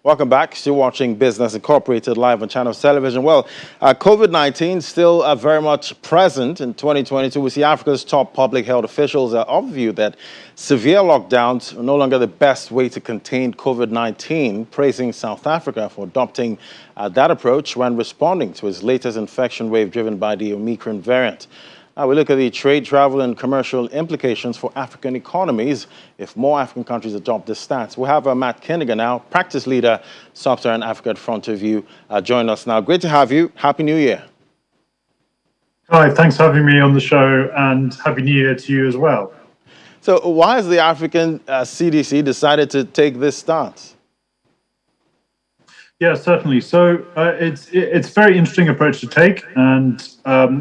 Welcome back. Still watching Business Incorporated live on Channels Television. Well, COVID-19 still very much present in 2022. We see Africa's top public health officials are of the view that severe lockdowns are no longer the best way to contain COVID-19, praising South Africa for adopting that approach when responding to its latest infection wave driven by the Omicron variant. We look at the trade, travel, and commercial implications for African economies if more African countries adopt this stance. We have Matt Kindiger now, practice leader, Sub-Saharan Africa at Front of You, join us now. Great to have you. Happy New Year. Hi, thanks for having me on the show, and Happy New Year to you as well. So why has the African CDC decided to take this stance? Yeah, certainly. So it's a very interesting approach to take, and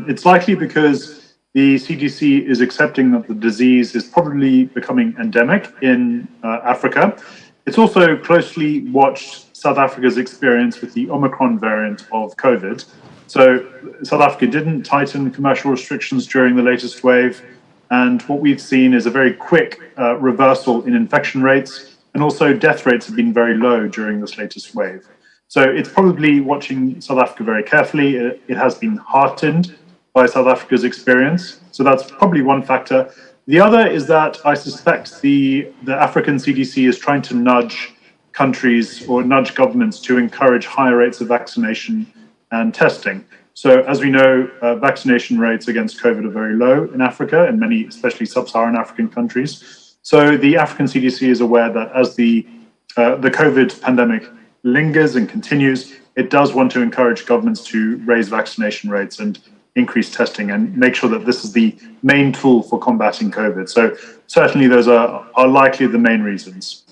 it's likely because the CDC is accepting that the disease is probably becoming endemic in Africa. It's also closely watched South Africa's experience with the Omicron variant of COVID. So South Africa didn't tighten commercial restrictions during the latest wave, and what we've seen is a very quick reversal in infection rates, and also death rates have been very low during this latest wave. So it's probably watching South Africa very carefully. It has been heartened by South Africa's experience. So that's probably one factor. The other is that I suspect the African CDC is trying to nudge countries or nudge governments to encourage higher rates of vaccination and testing. So as we know, vaccination rates against COVID are very low in Africa, in many, especially sub-Saharan African countries. So the African CDC is aware that as the COVID pandemic lingers and continues, it does want to encourage governments to raise vaccination rates and increase testing and make sure that this is the main tool for combating COVID. So certainly those are likely the main reasons.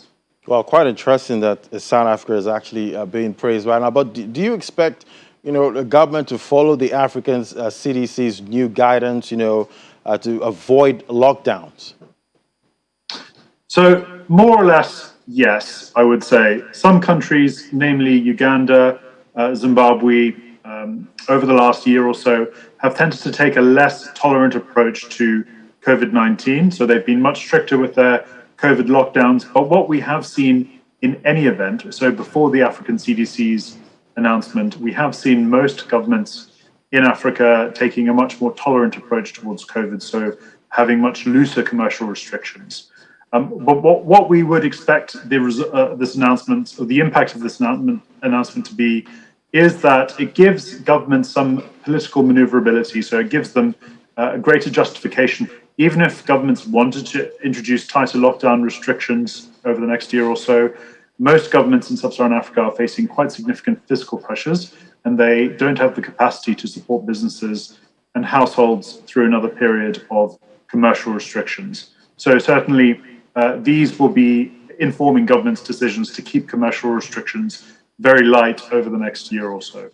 Well, quite interesting that South Africa is actually being praised right now. But do you expect, the government to follow the African CDC's new guidance, to avoid lockdowns? So more or less, yes, I would say. Some countries, namely Uganda, Zimbabwe, over the last year or so, have tended to take a less tolerant approach to COVID-19. So they've been much stricter with their COVID lockdowns. But what we have seen in any event, so before the African CDC's announcement, we have seen most governments in Africa taking a much more tolerant approach towards COVID, so having much looser commercial restrictions. But what we would expect this announcement, or the impact of this announcement to be, is that it gives governments some political maneuverability. So it gives them a greater justification. Even if governments wanted to introduce tighter lockdown restrictions over the next year or so, most governments in sub-Saharan Africa are facing quite significant fiscal pressures, and they don't have the capacity to support businesses and households through another period of commercial restrictions. So certainly these will be informing governments' decisions to keep commercial restrictions very light over the next year or so.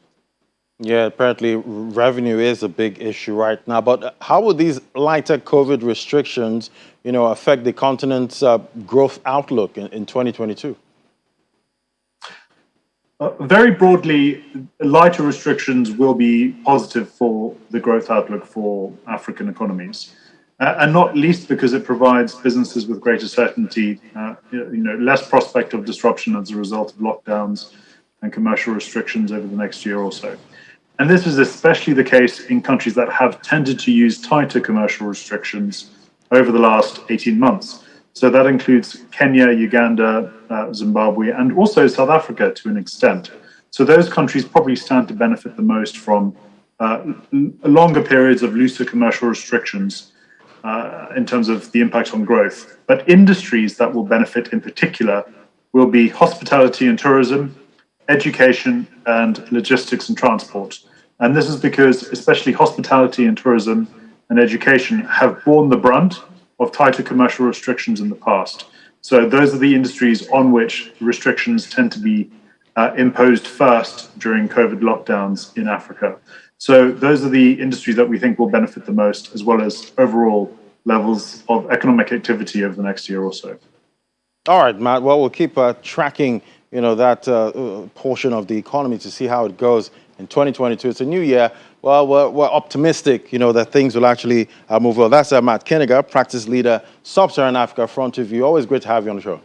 Yeah, apparently revenue is a big issue right now. But how will these lighter COVID restrictions, affect the continent's growth outlook in 2022? Very broadly, lighter restrictions will be positive for the growth outlook for African economies. And not least because it provides businesses with greater certainty, less prospect of disruption as a result of lockdowns and commercial restrictions over the next year or so. And this is especially the case in countries that have tended to use tighter commercial restrictions over the last 18 months. So that includes Kenya, Uganda, Zimbabwe, and also South Africa to an extent. So those countries probably stand to benefit the most from longer periods of looser commercial restrictions in terms of the impact on growth. But industries that will benefit in particular will be hospitality and tourism, education, and logistics and transport. And this is because especially hospitality and tourism and education have borne the brunt of tighter commercial restrictions in the past. So those are the industries on which restrictions tend to be imposed first during COVID lockdowns in Africa. So those are the industries that we think will benefit the most, as well as overall levels of economic activity over the next year or so. All right, Matt. Well, we'll keep tracking that portion of the economy to see how it goes in 2022. It's a new year. Well, we're optimistic, that things will actually move well. That's Matt Kindiger, practice leader, Sub-Saharan Africa, Front of You. Always great to have you on the show.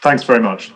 Thanks very much.